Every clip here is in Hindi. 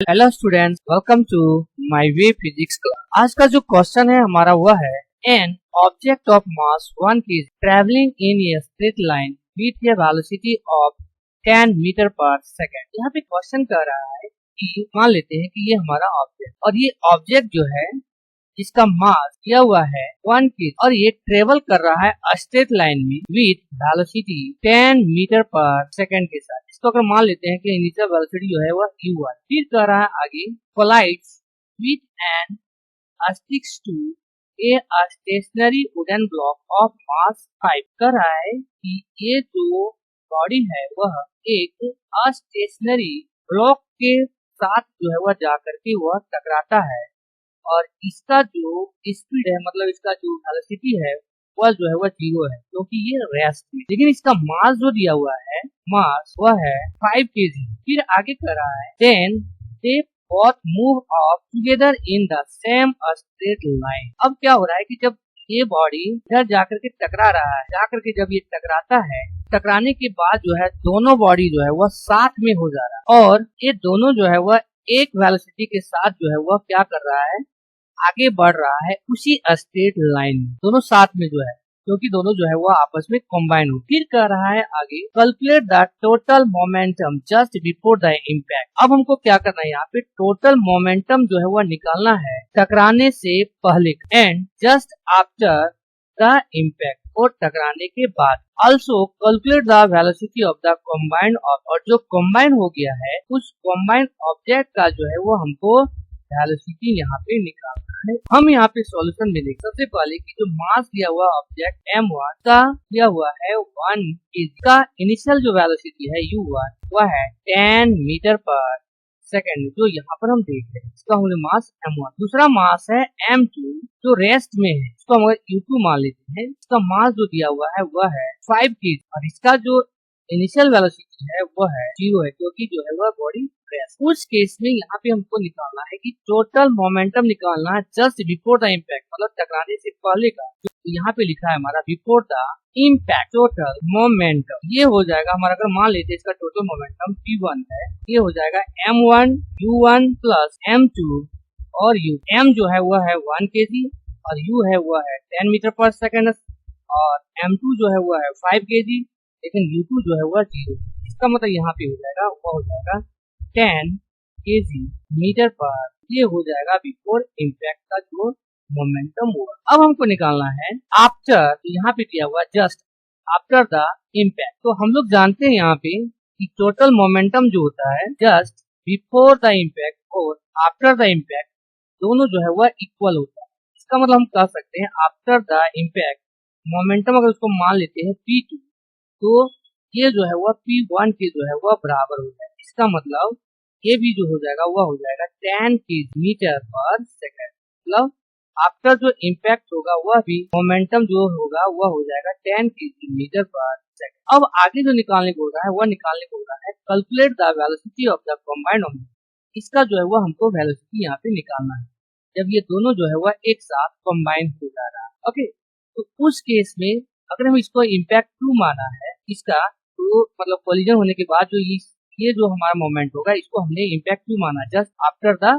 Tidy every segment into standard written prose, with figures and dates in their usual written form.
Hello students, welcome to my way physics class. आज का जो क्वेश्चन है हमारा वो है an object of mass 1 kg travelling in a straight line with a velocity of 10 metre per second. यहाँ पे क्वेश्चन कर रहा है कि मान लेते हैं कि ये हमारा ऑब्जेक्ट और ये ऑब्जेक्ट जो है जिसका मास दिया हुआ है 1 kg और ये ट्रेवल कर रहा है स्ट्रेट लाइन में with velocity 10 metre per second के साथ। इसको अगर मान लेते हैं कि इनिशियल वेलोसिटी जो है वो u1, फिर कह रहा है आगे collides with and sticks to a stationary wooden block of mass 5। कह रहा है कि ये जो बॉडी है वह एक स्टेशनरी ब्लॉक के साथ जो है वह जाकर के वह टकराता है और इसका जो स्पीड है मतलब इसका जो वेलोसिटी है वह जो है वह 0 है क्योंकि ये रेस्ट है। लेकिन इसका मास जो दिया हुआ है मास वह है 5 kg। फिर आगे कर रहा है then they both move off together in the same straight line. अब क्या हो रहा है कि जब ये बॉडी इधर जाकर के टकरा रहा है, जाकर के जब ये टकराता है, टकराने के बाद जो है दोनों बॉडी जो है वह साथ में हो जा रहा है और ये दोनों जो है वह एक वेलोसिटी के साथ जो है वह क्या कर रहा है आगे बढ़ रहा है उसी स्ट्रेट लाइन में, दोनों साथ में जो है क्योंकि दोनों जो है वो आपस में कंबाइन हो। फिर कह रहा है आगे calculate the total momentum just before the impact. अब हमको क्या करना है, यहाँ पे टोटल मोमेंटम जो है वो निकालना है टकराने से पहले and just after the impact और टकराने के बाद। Also calculate the velocity of the combined और जो कम्बाइन हो गया है उस कम्बाइंड ऑब्जेक्ट का जो है वो हमको वेलोसिटी यहाँ पे निकालना है। हम यहाँ पे सॉल्यूशन में देख सबसे पहले कि जो मास दिया हुआ ऑब्जेक्ट m1 का दिया हुआ है 1 इसका इनिशियल जो वेलोसिटी है u1 वह है 10 मीटर पर सेकंड जो यहाँ पर हम देख रहे हैं। इसका हमने मास m1, दूसरा मास है m2 जो रेस्ट में है, इसको हम u2 मान लेते हैं। इसका मास जो दिया हुआ है वह है 5 kg और इसका जो इनिशियल वेलोसिटी है वो है 0 है क्योंकि जो है वह बॉडी रेस्ट। उस केस में यहाँ पे हमको निकालना है कि टोटल मोमेंटम निकालना है जस्ट बिफोर द इम्पैक्ट मतलब टकराने से पहले का। तो यहाँ पे लिखा है हमारा before the impact total momentum. ये हो जाएगा हमारा, अगर मान लेते हैं इसका टोटल मोमेंटम p1 है, ये हो जाएगा m1 u1 प्लस m2 और u m जो है वह है 1 kg और u है वह है 10 मीटर पर सेकेंड और m2 जो है वह है 5 kg लेकिन u2 जो है वह 0। इसका मतलब यहाँ पे हो जाएगा वह हो जाएगा 10 kg मीटर पर। ये हो जाएगा बिफोर इम्पैक्ट का जो मोमेंटम हुआ। अब हमको निकालना है आफ्टर, यहाँ पे दिया हुआ जस्ट आफ्टर द इम्पैक्ट। तो हम लोग जानते हैं यहाँ पे कि टोटल मोमेंटम जो होता है जस्ट बिफोर द इम्पैक्ट और आफ्टर द इम्पैक्ट दोनों जो है वह इक्वल होता है। इसका मतलब हम कह सकते हैं आफ्टर द इम्पैक्ट मोमेंटम अगर उसको मान लेते हैं p2 तो ये जो है वह p1 के जो है वह बराबर हो जाएगा। इसका मतलब ये भी जो हो जाएगा वह हो जाएगा 10 kg मीटर पर सेकंड। मतलब आफ्टर जो इम्पैक्ट होगा वह भी मोमेंटम जो होगा वह हो जाएगा 10 kg मीटर पर सेकंड। अब आगे जो निकालने को हो रहा है वह निकालने को हो रहा है calculate the velocity of the combined momentum. इसका जो है वह हमको वेलोसिटी यहाँ पे निकालना है जब ये दोनों जो है वह एक साथ कंबाइन हो जा रहा है। ओके, तो उस केस में अगर हम इसको इम्पैक्ट 2 माना है इसका, तो मतलब कोलिजन होने के बाद जो ये जो हमारा मोमेंट होगा इसको हमने इम्पैक्ट 2 माना जस्ट आफ्टर द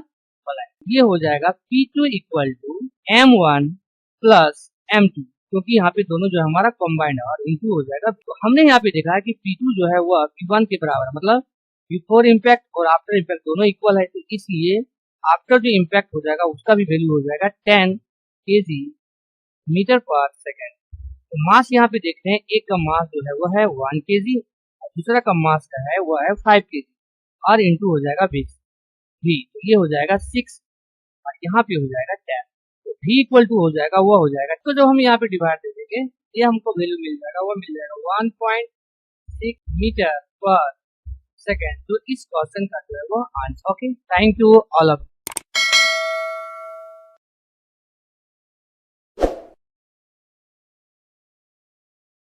कोलाइड। ये हो जाएगा p2 equal to m1 plus m2 क्योंकि यहाँ पे दोनों जो है हमारा कॉम्बाइंड है और इनटू हो जाएगा। तो हमने यहाँ पे देखा है कि p2 जो है वह p1 के बराबर है, मतलब बिफोर इम्पैक्ट और आफ्टर इम्पैक्ट दोनों इक्वल है। तो इसलिए आफ्टर जो इम्पैक्ट हो जाएगा उसका भी वैल्यू हो जाएगा 10 kg मीटर पर सेकेंड। तो मास यहाँ पे देखते हैं, एक का मास जो है वो है 1 kg और दूसरा का मास का है वो है 5 kg और इनटू हो जाएगा v। तो ये हो जाएगा 6 और यहाँ पे हो जाएगा 10। तो v इक्वल टू हो जाएगा वो हो जाएगा, तो जब हम यहाँ पे डिवाइड दे देंगे ये हमको वैल्यू मिल जाएगा, वो मिल जाएगा 1.6 मीटर पर सेकेंड। तो इस क्वेश्चन का जो है वो answer. Okay, thank you all of.